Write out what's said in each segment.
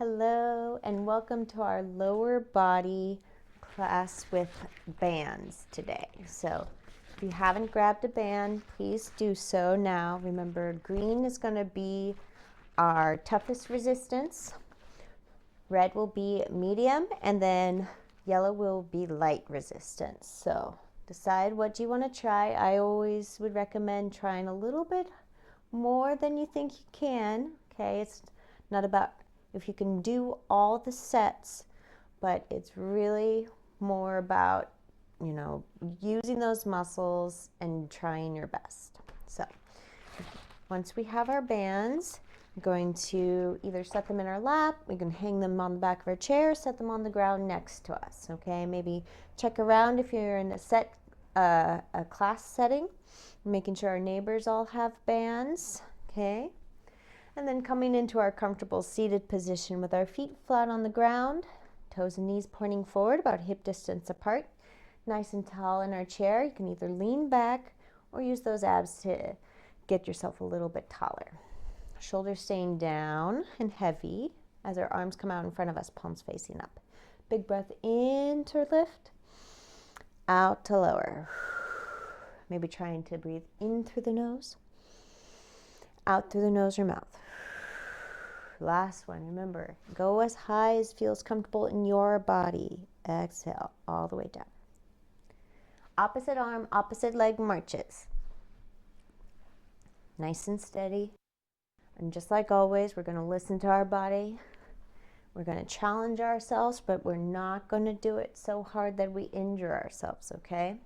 Hello and welcome to our lower body class with bands today. So if you haven't grabbed a band, please do so now. Remember, green is going to be our toughest resistance, red will be medium, and then yellow will be light resistance. So decide what you want to try. I always would recommend trying a little bit more than you think you can. Okay, it's not about if you can do all the sets, but it's really more about, using those muscles and trying your best. So once we have our bands, we're going to either set them in our lap, we can hang them on the back of our chair, set them on the ground next to us. Okay, maybe check around if you're in a class setting, making sure our neighbors all have bands. Okay, and then coming into our comfortable seated position with our feet flat on the ground, toes and knees pointing forward about hip distance apart, nice and tall in our chair. You can either lean back or use those abs to get yourself a little bit taller. Shoulders staying down and heavy as our arms come out in front of us, palms facing up. Big breath in to lift, out to lower. Maybe trying to breathe in through the nose, out through the nose or mouth. Last one, remember, go as high as feels comfortable in your body. Exhale all the way down. Opposite arm, opposite leg marches. Nice and steady. And just like always, we're going to listen to our body. We're going to challenge ourselves, but we're not going to do it so hard that we injure ourselves, okay?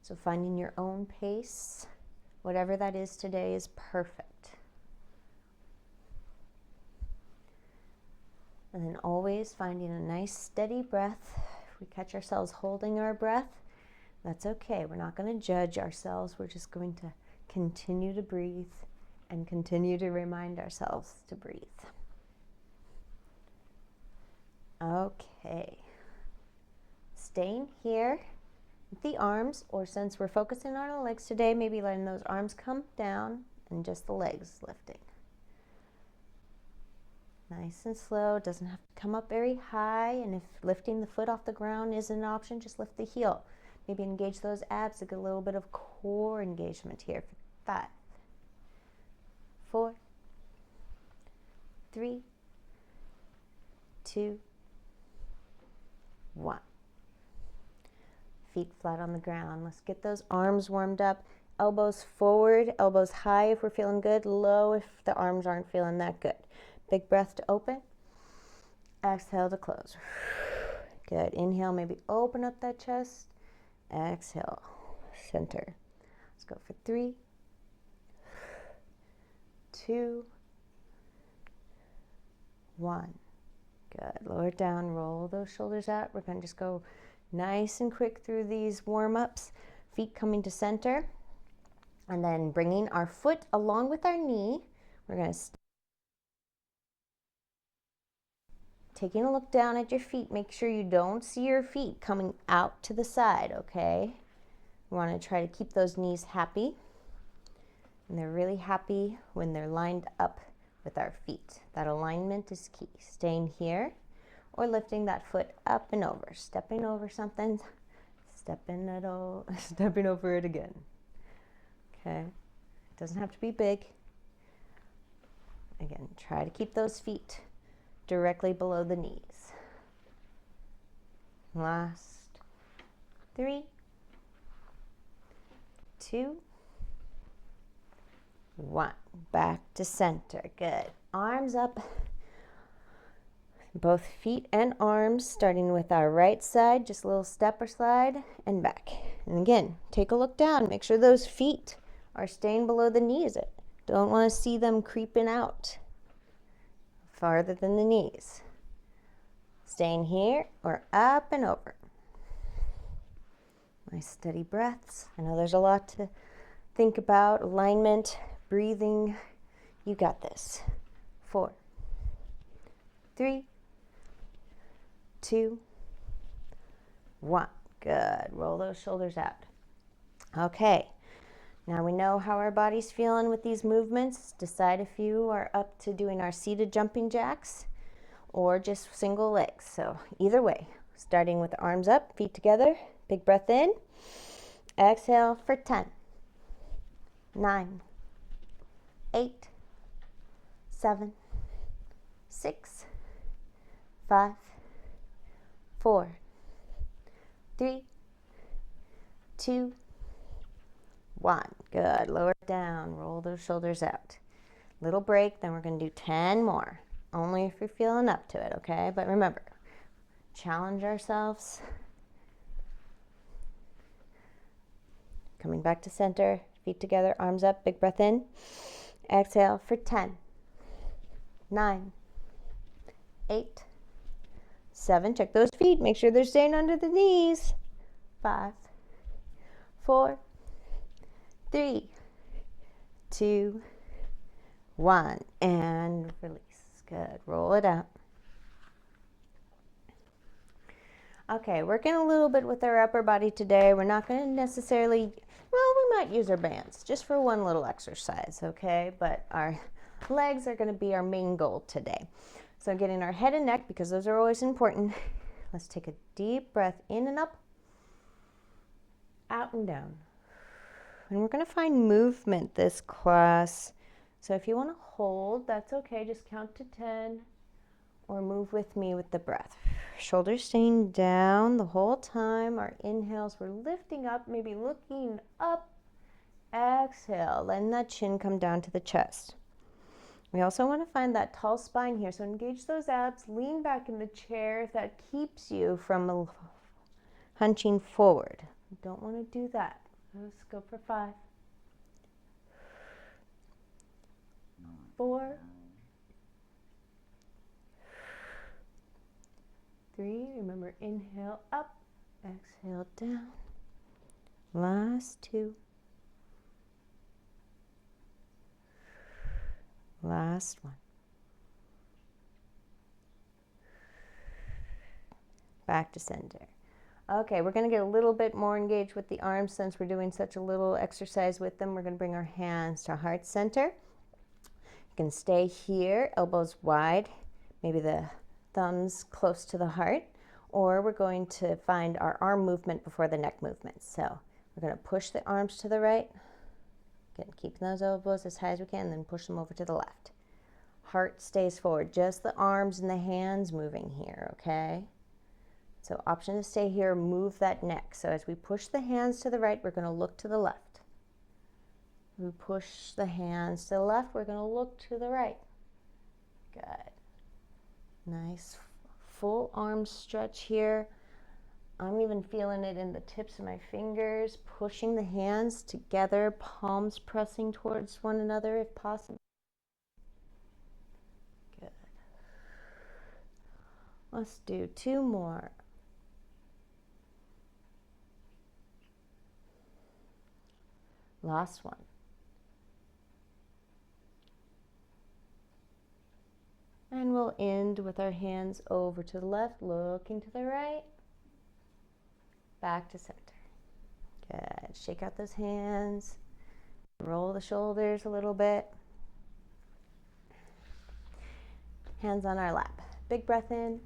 So finding your own pace, whatever that is today, is perfect. And then always finding a nice steady breath. If we catch ourselves holding our breath, that's okay. We're not going to judge ourselves. We're just going to continue to breathe and continue to remind ourselves to breathe. Okay. Staying here with the arms, or since we're focusing on our legs today, maybe letting those arms come down and just the legs lifting. Nice and slow, doesn't have to come up very high, and if lifting the foot off the ground is an option, just lift the heel. Maybe engage those abs to get a little bit of core engagement here. 5, 4, 3, 2, 1. Feet flat on the ground. Let's get those arms warmed up. Elbows forward, elbows high if we're feeling good, low if the arms aren't feeling that good. Big breath to open. Exhale to close. Good. Inhale, maybe open up that chest. Exhale, center. Let's go for 3, 2, 1. Good. Lower it down, roll those shoulders out. We're going to just go nice and quick through these warm-ups. Feet coming to center. And then bringing our foot along with our knee. We're going to taking a look down at your feet. Make sure you don't see your feet coming out to the side, okay? We want to try to keep those knees happy. And they're really happy when they're lined up with our feet. That alignment is key. Staying here or lifting that foot up and over. Stepping over something, stepping over it again. Okay? It doesn't have to be big. Again, try to keep those feet directly below the knees. Last 3, 2, 1. Back to center. Good. Arms up. Both feet and arms, starting with our right side, just a little step or slide, and back. And again, take a look down. Make sure those feet are staying below the knees. Don't want to see them creeping out farther than the knees. Staying here or up and over. Nice steady breaths. I know there's a lot to think about. Alignment, breathing. You got this. 4, 3, 2, 1. Good. Roll those shoulders out. Okay. Now we know how our body's feeling with these movements. Decide if you are up to doing our seated jumping jacks or just single legs. So either way, starting with arms up, feet together, big breath in. Exhale for 10, 9, 8, 7, 6, 5, 4, 3, 2, 1. Good. Lower it down. Roll those shoulders out. Little break. Then we're going to do 10 more. Only if you're feeling up to it, okay? But remember, challenge ourselves. Coming back to center. Feet together. Arms up. Big breath in. Exhale for 10, 9, 8, 7. Check those feet. Make sure they're staying under the knees. 5, 4, 3, 2, 1. And release. Good. Roll it out. Okay, working a little bit with our upper body today. We're not going to necessarily, well, we might use our bands just for one little exercise, okay? But our legs are going to be our main goal today. So getting our head and neck, because those are always important. Let's take a deep breath in and up, out and down. And we're going to find movement this class. So if you want to hold, that's okay. Just count to 10 or move with me with the breath. Shoulders staying down the whole time. Our inhales, we're lifting up, maybe looking up. Exhale, letting that chin come down to the chest. We also want to find that tall spine here. So engage those abs, lean back in the chair if that keeps you from hunching forward. You don't want to do that. Let's go for 5, 4, 3. Remember, inhale up, exhale down. Last 2. Last 1. Back to center. Okay, we're going to get a little bit more engaged with the arms since we're doing such a little exercise with them. We're going to bring our hands to heart center. You can stay here, elbows wide, maybe the thumbs close to the heart, or we're going to find our arm movement before the neck movement. So we're going to push the arms to the right, again, keeping those elbows as high as we can, then push them over to the left. Heart stays forward, just the arms and the hands moving here, okay? So option to stay here, move that neck. So as we push the hands to the right, we're going to look to the left. We push the hands to the left, we're going to look to the right. Good. Nice full arm stretch here. I'm even feeling it in the tips of my fingers, pushing the hands together, palms pressing towards one another if possible. Good. Let's do 2 more. Last one. And we'll end with our hands over to the left, looking to the right, back to center. Good. Shake out those hands. Roll the shoulders a little bit. Hands on our lap. Big breath in.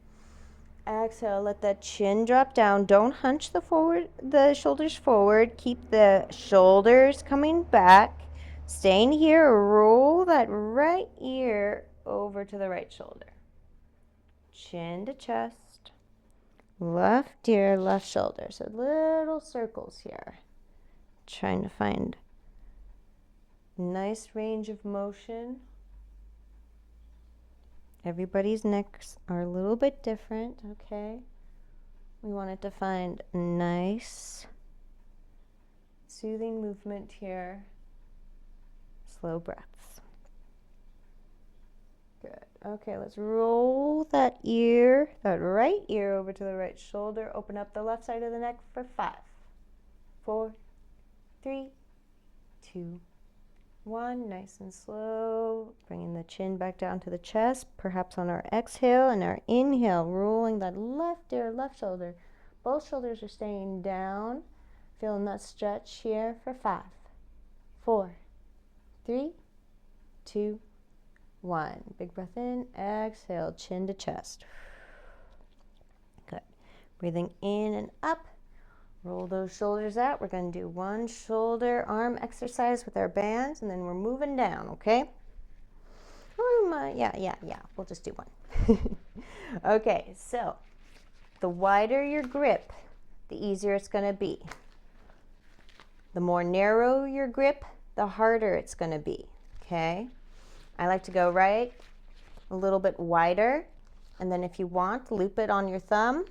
Exhale, let that chin drop down. Don't hunch the shoulders forward. Keep the shoulders coming back. Staying here, roll that right ear over to the right shoulder. Chin to chest. Left ear, left shoulder. So little circles here. Trying to find nice range of motion. Everybody's necks are a little bit different, okay? We wanted to find nice, soothing movement here. Slow breaths. Good. Okay, let's roll that ear, that right ear over to the right shoulder. Open up the left side of the neck for 5, 4, 3, 2, 1. Nice and slow. Bringing the chin back down to the chest. Perhaps on our exhale and our inhale, rolling that left ear, left shoulder. Both shoulders are staying down. Feeling that stretch here for 5, 4, 3, 2, 1. Big breath in, exhale, chin to chest. Good. Breathing in and up. Roll those shoulders out. We're going to do one shoulder arm exercise with our bands, and then we're moving down, okay? Yeah. We'll just do one. Okay, so the wider your grip, the easier it's going to be. The more narrow your grip, the harder it's going to be, okay? I like to go right a little bit wider, and then if you want, loop it on your thumb,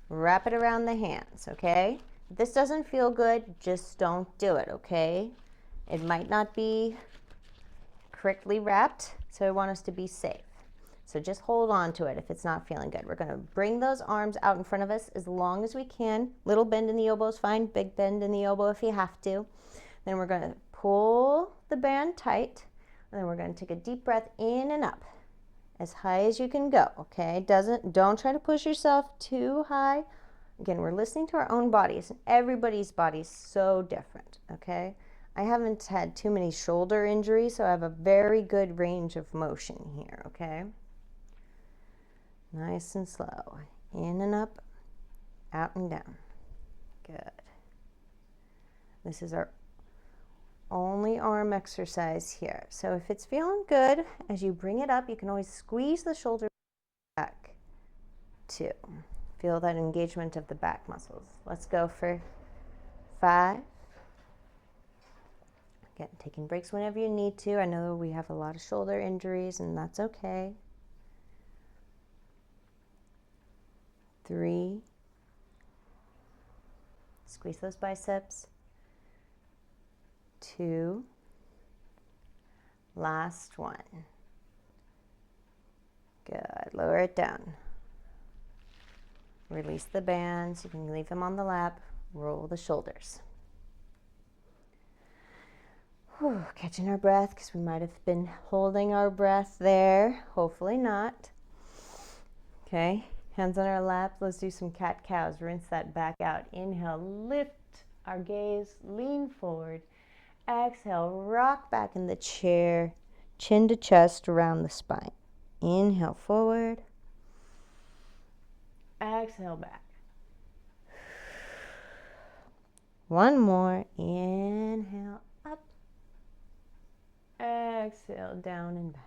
wrap it around the hands, okay? If this doesn't feel good, just don't do it, okay? It might not be correctly wrapped, so I want us to be safe. So just hold on to it if it's not feeling good. We're going to bring those arms out in front of us as long as we can. Little bend in the elbow is fine. Big bend in the elbow if you have to. Then we're going to pull the band tight, and then we're going to take a deep breath in and up as high as you can go, okay? Don't try to push yourself too high. Again, we're listening to our own bodies, and everybody's body is so different, okay? I haven't had too many shoulder injuries, so I have a very good range of motion here, okay? Nice and slow. In and up, out and down. Good. This is our only arm exercise here. So if it's feeling good, as you bring it up, you can always squeeze the shoulder back too. Feel that engagement of the back muscles. Let's go for 5. Again, taking breaks whenever you need to. I know we have a lot of shoulder injuries, and that's okay. 3. Squeeze those biceps. 2. Last one. Good. Lower it down. Release the bands. You can leave them on the lap. Roll the shoulders. Whew, catching our breath because we might have been holding our breath there. Hopefully not. Okay, hands on our lap. Let's do some cat-cows. Rinse that back out. Inhale, lift our gaze, lean forward. Exhale, rock back in the chair, chin to chest around the spine. Inhale forward. Exhale back. One more. Inhale up. Exhale down and back.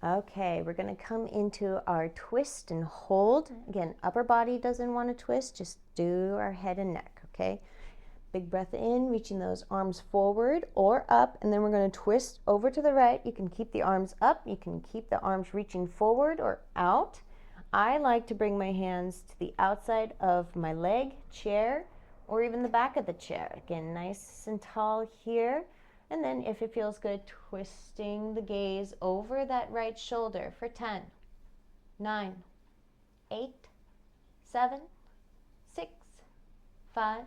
Okay, we're going to come into our twist and hold. Again, upper body doesn't want to twist, just do our head and neck, okay? Big breath in, reaching those arms forward or up, and then we're going to twist over to the right. You can keep the arms up, you can keep the arms reaching forward or out. I like to bring my hands to the outside of my leg, chair, or even the back of the chair. Again, nice and tall here. And then if it feels good, twisting the gaze over that right shoulder for 10, 9, 8, 7, 6, 5,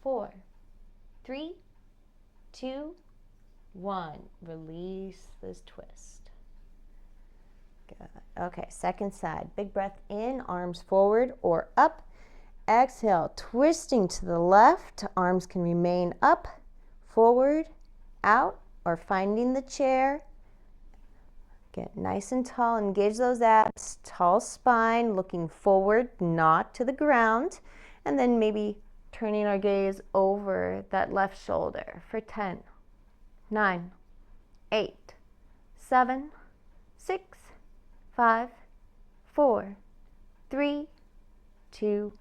4, 3, 2, 1. Release this twist. Good. Okay, second side. Big breath in, arms forward or up. Exhale, twisting to the left. Arms can remain up, forward, out, or finding the chair. Get nice and tall, engage those abs, tall spine, looking forward, not to the ground, and then maybe turning our gaze over that left shoulder for 10, 9, 8, 7, 6, 5, 4, 3, 2,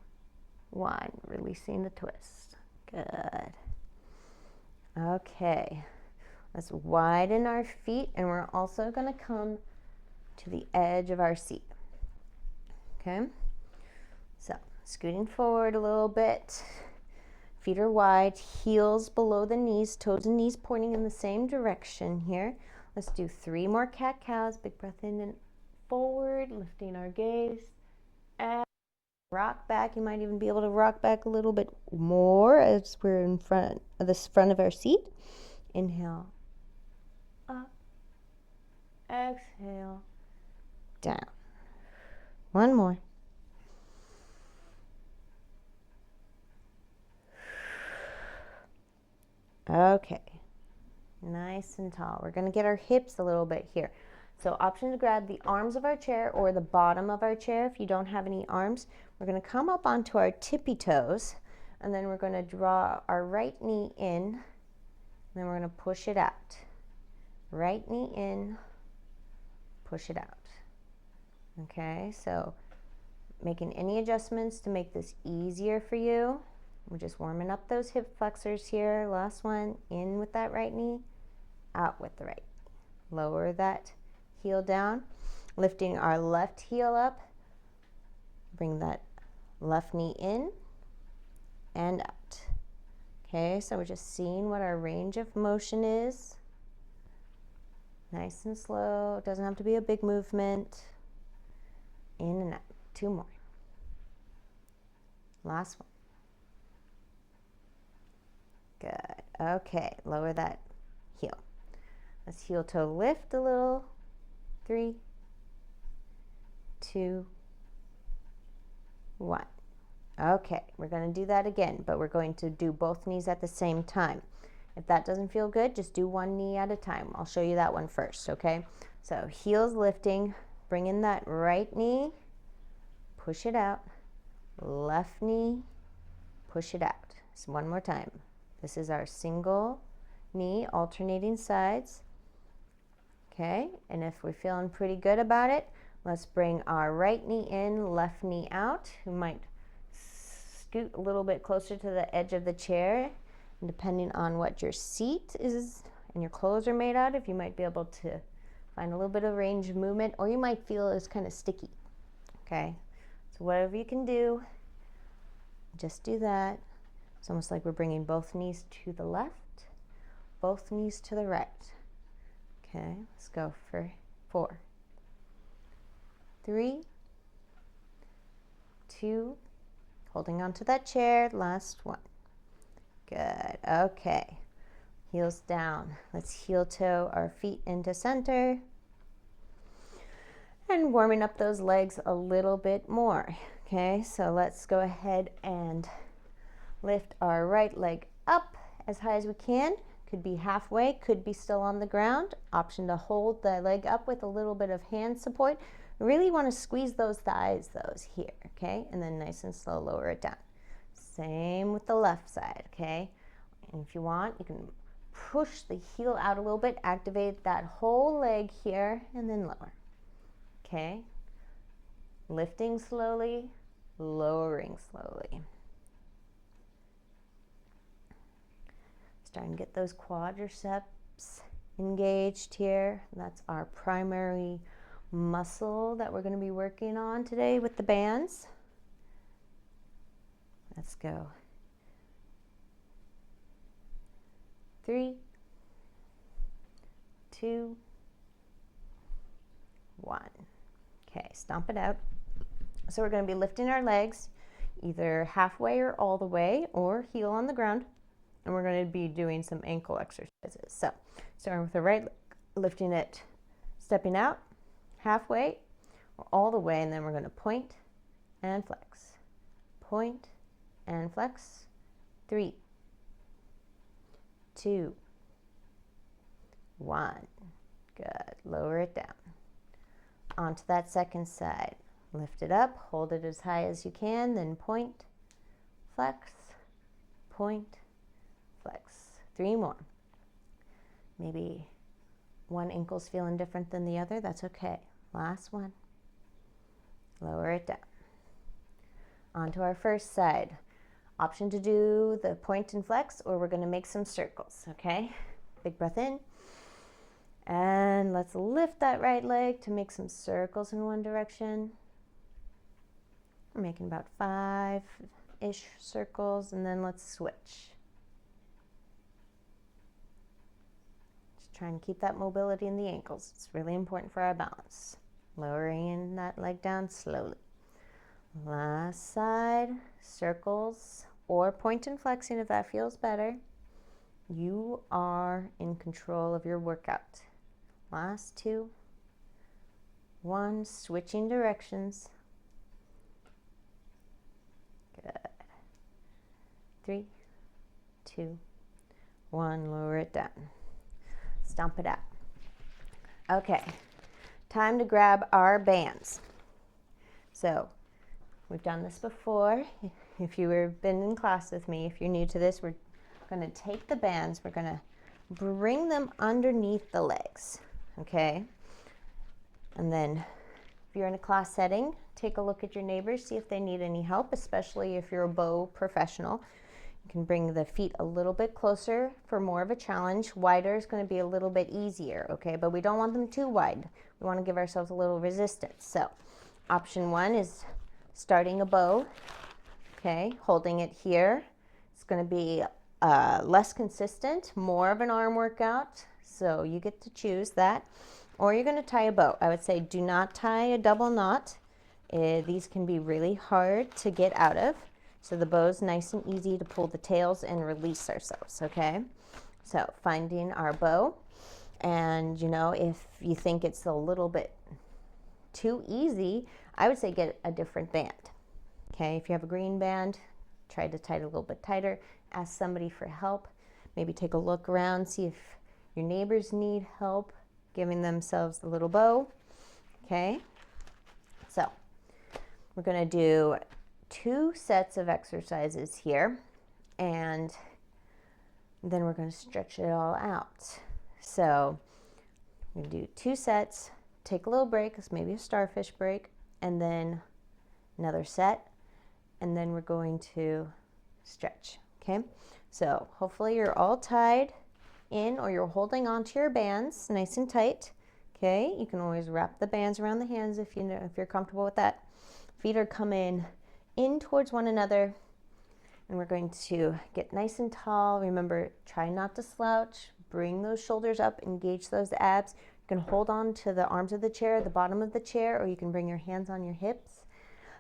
1. Releasing the twist. Good. Okay, let's widen our feet, and we're also going to come to the edge of our seat. Okay, so scooting forward a little bit, feet are wide, heels below the knees, toes and knees pointing in the same direction here. Let's do 3 more cat-cows. Big breath in and forward, lifting our gaze, and rock back. You might even be able to rock back a little bit more as we're in front of the front of our seat. Inhale, up, exhale, down. One more. Okay, nice and tall. We're gonna get our hips a little bit here. So option to grab the arms of our chair or the bottom of our chair if you don't have any arms. We're gonna come up onto our tippy toes, and then we're gonna draw our right knee in, and then we're gonna push it out. Right knee in, push it out. Okay, so making any adjustments to make this easier for you. We're just warming up those hip flexors here. Last one, in with that right knee, out with the right. Lower that heel down, lifting our left heel up. Bring that left knee in and out. Okay, so we're just seeing what our range of motion is. Nice and slow. It doesn't have to be a big movement. In and out. 2 more. Last one. Good. Okay, lower that heel. Let's heel toe lift a little. 3, 2, 1. Okay, we're going to do that again, but we're going to do both knees at the same time. If that doesn't feel good, just do one knee at a time. I'll show you that one first, okay? So heels lifting, bring in that right knee, push it out, left knee, push it out. So one more time. This is our single knee, alternating sides. Okay, and if we're feeling pretty good about it, let's bring our right knee in, left knee out. We might scoot a little bit closer to the edge of the chair. And depending on what your seat is and your clothes are made out of, you might be able to find a little bit of range of movement, or you might feel it's kind of sticky. Okay, so whatever you can do, just do that. It's almost like we're bringing both knees to the left, both knees to the right. Okay, let's go for 4, 3, 2, holding on to that chair, last one. Good, okay. Heels down. Let's heel toe our feet into center. And warming up those legs a little bit more. Okay, so let's go ahead and lift our right leg up as high as we can. Could be halfway, could be still on the ground. Option to hold the leg up with a little bit of hand support. Really want to squeeze those thighs, here, okay? And then nice and slow, lower it down. Same with the left side, okay? And if you want, you can push the heel out a little bit, activate that whole leg here, and then lower, okay? Lifting slowly, lowering slowly. Starting to get those quadriceps engaged here. That's our primary muscle that we're going to be working on today with the bands. Let's go. 3, 2, 1. Okay, stomp it out. So we're going to be lifting our legs either halfway or all the way, or heel on the ground. And we're going to be doing some ankle exercises. So starting with the right leg, lifting it, stepping out halfway or all the way, and then we're going to point and flex. Point and flex. 3, 2, 1. Good. Lower it down. Onto that second side. Lift it up, hold it as high as you can, then point, flex, point, flex. 3 more. Maybe one ankle's feeling different than the other. That's okay. Last one. Lower it down. Onto our first side. Option to do the point and flex, or we're going to make some circles, okay? Big breath in. And let's lift that right leg to make some circles in one direction. We're making about 5-ish circles, and then let's switch. Just trying to keep that mobility in the ankles. It's really important for our balance. Lowering that leg down slowly. Last side, circles, or point and flexing if that feels better. You are in control of your workout. Last 2, 1, switching directions. Good. 3, 2, 1, lower it down. Stomp it out. Okay, time to grab our bands. So we've done this before. If you've been in class with me, if you're new to this, we're going to take the bands, we're going to bring them underneath the legs, okay? And then if you're in a class setting, take a look at your neighbors, see if they need any help, especially if you're a bow professional. You can bring the feet a little bit closer for more of a challenge. Wider is going to be a little bit easier, okay? But we don't want them too wide. We want to give ourselves a little resistance. So option 1 is starting a bow, okay? Holding it here. It's going to be less consistent, more of an arm workout, so you get to choose that. Or you're going to tie a bow. I would say do not tie a double knot. These can be really hard to get out of. So the bow's nice and easy to pull the tails and release ourselves, okay? So finding our bow, and you know, if you think it's a little bit too easy, I would say get a different band, okay? If you have a green band, try to tie it a little bit tighter. Ask somebody for help. Maybe take a look around, see if your neighbors need help giving themselves a little bow, okay? So we're going to do 2 sets of exercises here, and then we're going to stretch it all out. So we're going to do 2 sets, take a little break, it's maybe a starfish break, and then another set, and then we're going to stretch, okay? So hopefully you're all tied in, or you're holding onto your bands nice and tight, okay? You can always wrap the bands around the hands if you're comfortable with that. Feet are coming in towards one another, and we're going to get nice and tall. Remember, try not to slouch. Bring those shoulders up, engage those abs. You can hold on to the arms of the chair, the bottom of the chair, or you can bring your hands on your hips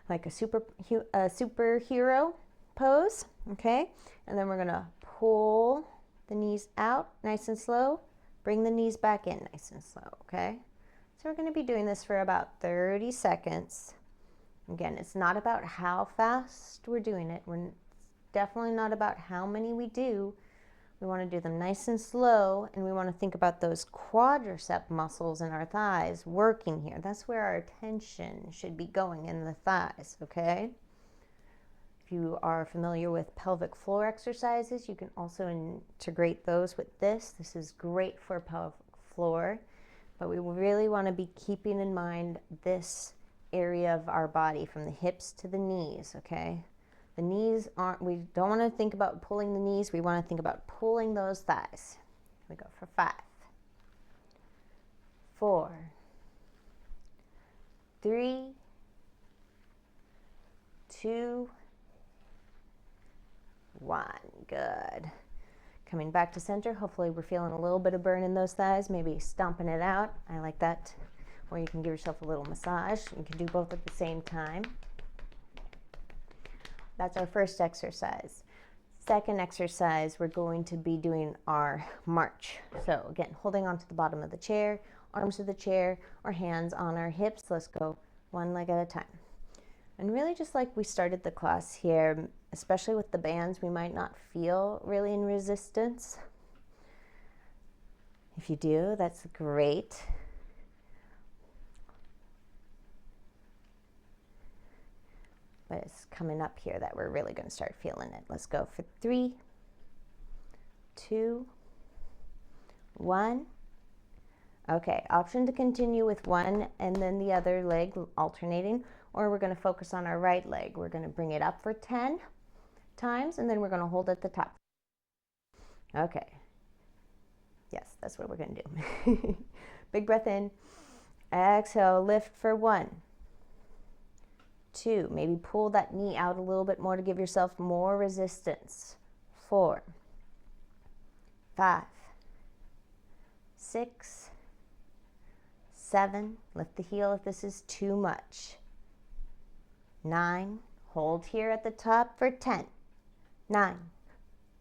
like a superhero pose, okay? And then we're gonna pull the knees out nice and slow, bring the knees back in nice and slow, okay? So we're gonna be doing this for about 30 seconds. Again, it's not about how fast we're doing it. It's definitely not about how many we do. We want to do them nice and slow, and we want to think about those quadricep muscles in our thighs working here. That's where our attention should be going, in the thighs, okay? If you are familiar with pelvic floor exercises, you can also integrate those with this. This is great for pelvic floor, but we really want to be keeping in mind this area of our body from the hips to the knees, okay? The knees we don't want to think about pulling the knees, we want to think about pulling those thighs. Here we go for 5, 4, 3, 2, 1. Good. Coming back to center. Hopefully we're feeling a little bit of burn in those thighs, maybe stomping it out. I like that. Or you can give yourself a little massage. You can do both at the same time. That's our first exercise. Second exercise, we're going to be doing our march. So again, holding onto the bottom of the chair, arms of the chair, or hands on our hips. Let's go one leg at a time. And really, just like we started the class here, especially with the bands, we might not feel really in resistance. If you do, that's great. But it's coming up here that we're really going to start feeling it. Let's go for 3, 2, 1. Okay, option to continue with one and then the other leg alternating, or we're going to focus on our right leg. We're going to bring it up for 10 times, and then we're going to hold at the top. Okay. Yes, that's what we're going to do. Big breath in. Exhale, lift for 1, 2, maybe pull that knee out a little bit more to give yourself more resistance. 4, 5, 6, 7, lift the heel if this is too much. 9, hold here at the top for 10, 9,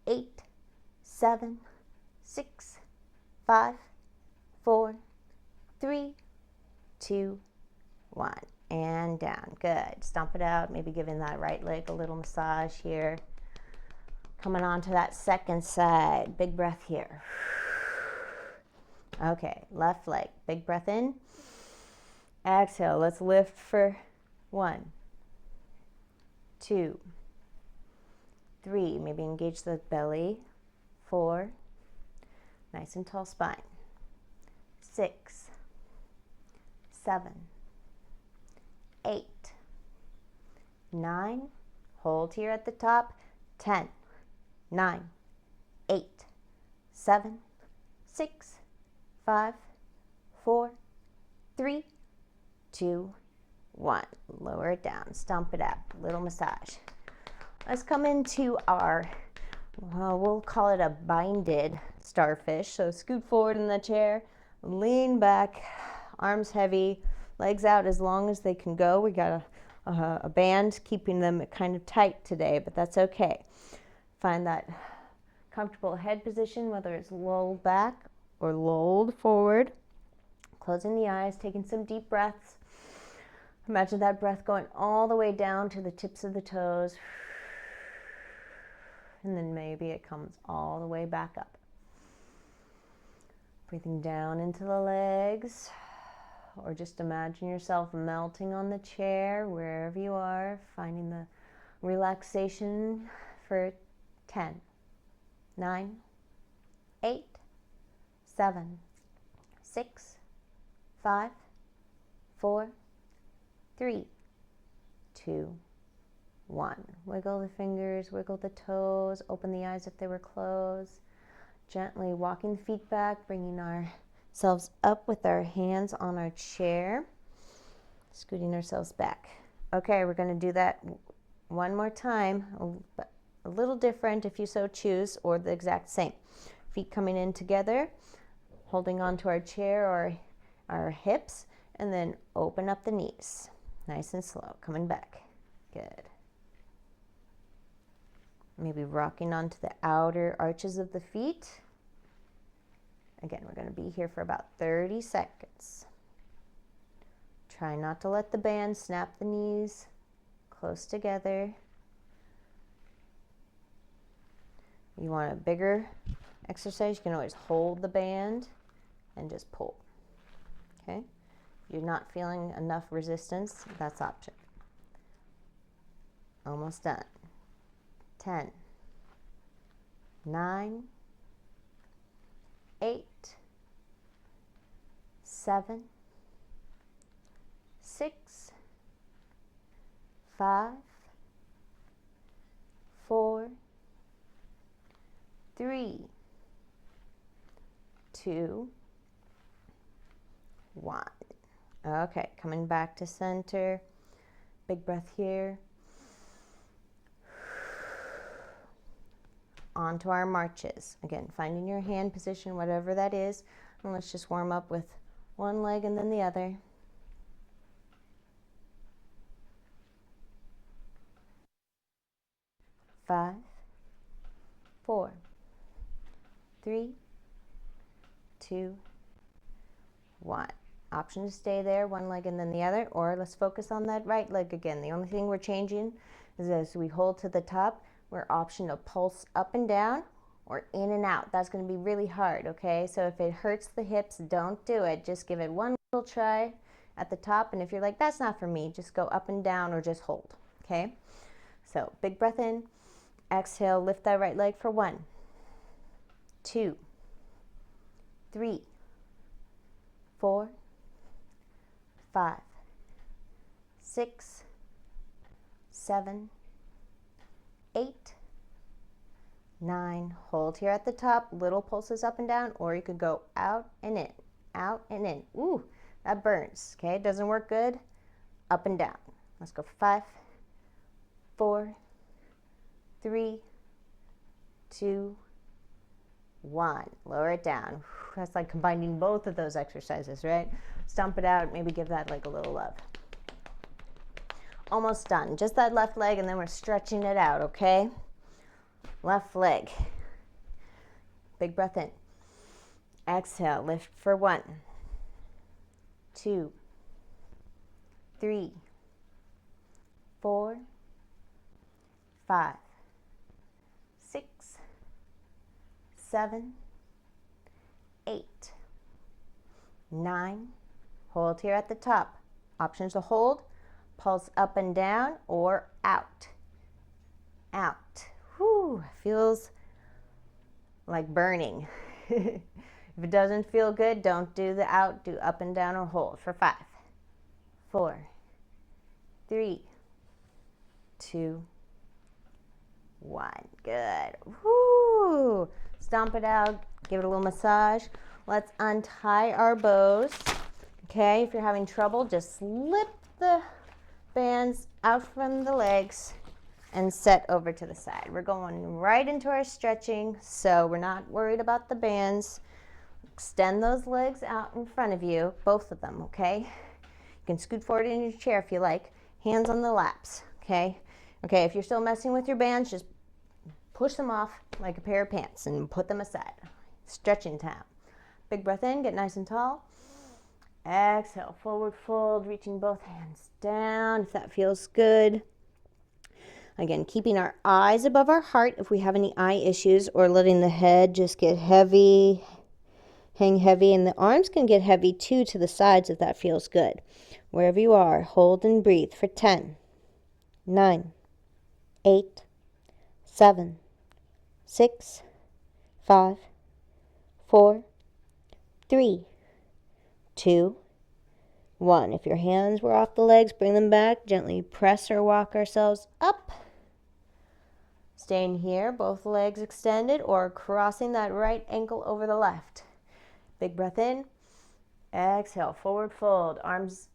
8, 7, 6, 5, 4, 3, 2, 1. And down. Good. Stomp it out. Maybe giving that right leg a little massage here. Coming on to that second side. Big breath here. Okay, left leg. Big breath in. Exhale. Let's lift for 1, 2, 3. Maybe engage the belly. 4. Nice and tall spine. 6, 7, 8, 9. Hold here at the top. 10, 9, 8, 7, 6, 5, 4, 3, 2, 1. Lower it down. Stomp it out. Little massage. Let's come into our, we'll call it a binded starfish. So scoot forward in the chair, lean back, arms heavy, legs out as long as they can go. We got a band keeping them kind of tight today, but that's okay. Find that comfortable head position, whether it's lolled back or lolled forward. Closing the eyes, taking some deep breaths. Imagine that breath going all the way down to the tips of the toes. And then maybe it comes all the way back up. Breathing down into the legs. Or just imagine yourself melting on the chair, wherever you are, finding the relaxation for 10, 9, 8, 7, 6, 5, 4, 3, 2, 1. Wiggle the fingers, wiggle the toes, open the eyes if they were closed. Gently walking the feet back, bringing ourselves up with our hands on our chair, scooting ourselves back. Okay, we're going to do that one more time, a little different if you so choose, or the exact same. Feet coming in together, holding onto our chair or our hips, and then open up the knees. Nice and slow, coming back. Good. Maybe rocking onto the outer arches of the feet. Again, we're going to be here for about 30 seconds. Try not to let the band snap the knees close together. You want a bigger exercise, you can always hold the band and just pull. Okay? If you're not feeling enough resistance, that's option. Almost done. 10, 9, 8, 7, 6, 5, 4, 3, 2, 1. Okay, coming back to center. Big breath here. Onto our marches. Again, finding your hand position, whatever that is. And let's just warm up with one leg and then the other. 5, 4, 3, 2, 1. Option to stay there, one leg and then the other, or let's focus on that right leg again. The only thing we're changing is as we hold to the top, we're option to pulse up and down or in and out. That's going to be really hard, okay? So if it hurts the hips, don't do it. Just give it one little try at the top, and if you're like, that's not for me, just go up and down or just hold, okay? So big breath in, exhale, lift that right leg for 1, 2, 3, 4, 5, 6, 7, 8, 9. Hold here at the top, little pulses up and down, or you could go out and in, out and in. Ooh, that burns, okay? It doesn't work good. Up and down. Let's go 5, 4, 3, 2, 1. Lower it down. That's like combining both of those exercises, right? Stomp it out, maybe give that leg a little love. Almost done. Just that left leg, and then we're stretching it out, okay? Left leg. Big breath in. Exhale, lift for 1, 2, 3, 4, 5, 6, 7, 8, 9. Hold here at the top. Options to hold, pulse up and down or out. Out. Whew, feels like burning. If it doesn't feel good, don't do the out, do up and down or hold for 5, 4, 3, 2, 1. Good. Woo! Stomp it out, give it a little massage. Let's untie our bows. Okay, if you're having trouble, just slip the bands out from the legs and set over to the side. We're going right into our stretching, so we're not worried about the bands. Extend those legs out in front of you, both of them, okay? You can scoot forward in your chair if you like. Hands on the laps, okay? Okay, if you're still messing with your bands, just push them off like a pair of pants and put them aside. Stretching time. Big breath in, get nice and tall. Exhale, forward fold, reaching both hands down if that feels good. Again, keeping our eyes above our heart if we have any eye issues, or letting the head just get heavy, hang heavy, and the arms can get heavy too to the sides if that feels good. Wherever you are, hold and breathe for 10, 9, 8, 7, 6, 5, 4, 3, 2, 1. If your hands were off the legs, bring them back. Gently press or walk ourselves up. Staying here, both legs extended or crossing that right ankle over the left. Big breath in. Exhale, forward fold. Arms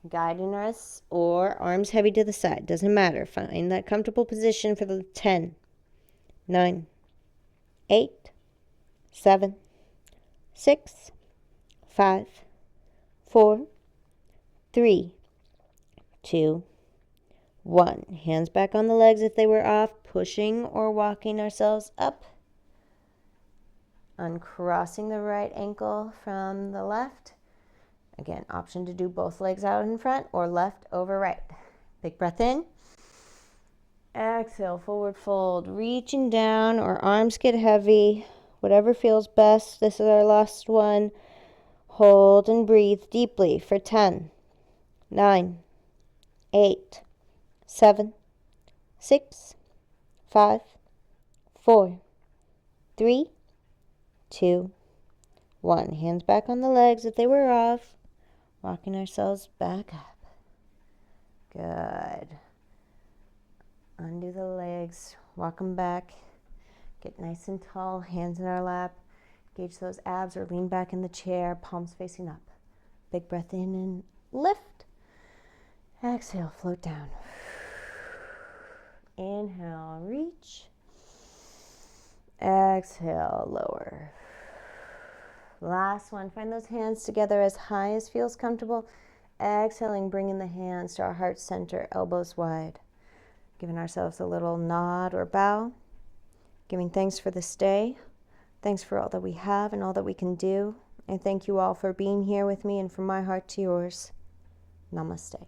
guiding us or arms heavy to the side. Doesn't matter. Find that comfortable position for the 10, 9, 8, 7, 6, 5, 4, 3, 2, 1. Hands back on the legs if they were off, pushing or walking ourselves up. Uncrossing the right ankle from the left. Again, option to do both legs out in front or left over right. Big breath in. Exhale, forward fold. Reaching down or arms get heavy. Whatever feels best. This is our last one. Hold and breathe deeply for 10, 9, 8, 7, 6, 5, 4, 3, 2, 1. Hands back on the legs if they were off. Walking ourselves back up. Good. Undo the legs. Walk them back. Get nice and tall. Hands in our lap. Gauge those abs or lean back in the chair. Palms facing up. Big breath in and lift. Exhale, float down. Inhale, reach. Exhale, lower. Last one. Find those hands together as high as feels comfortable. Exhaling, bringing the hands to our heart center, elbows wide. Giving ourselves a little nod or bow. Giving thanks for this day. Thanks for all that we have and all that we can do. And thank you all for being here with me, and from my heart to yours. Namaste.